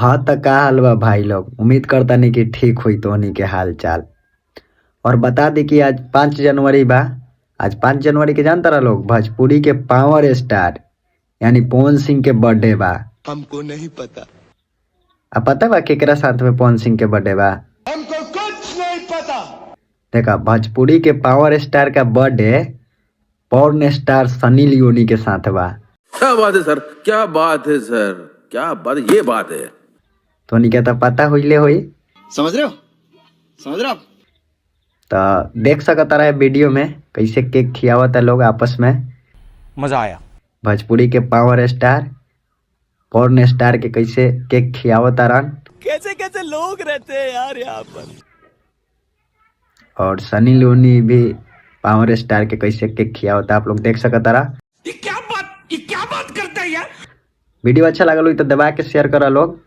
हाँ तो का हाल बा भाई लोग। उम्मीद करता नहीं कि ठीक हुई तो नहीं के हाल चाल। और बता दी कि आज 5 जनवरी बा। आज 5 जनवरी के जानता रहा लोग, भोजपुरी के पावर स्टार यानी पवन सिंह के बर्थडे बा। हमको नहीं पता। अब पता बा केकरा साथ में पवन सिंह के बर्थडे बा? हमको कुछ नहीं पता। देखा, भोजपुरी के पावर स्टार का birthday porn star Sunny Leone के साथ बा। क्या बात है सर, क्या बात है सर, क्या बात, ये बात है। तो नहीं क्या पता हुईले हुई समझ रहे हो? समझ रहे हो आप? तो देख सकता रहे वीडियो में कैसे केक खियावत है लोग आपस में। मजा आया। भोजपुरी के पावर स्टार पॉर्न स्टार के कैसे केक खियावत रन। कैसे कैसे लोग रहते हैं यार यहाँ पर। और सनी लियोनी भी पावर स्टार के कैसे केक खियावता, आप लोग देख सकता रहा। ये क्या बात करता है यार। वीडियो अच्छा लगा हो तो दबा के शेयर करा लोग।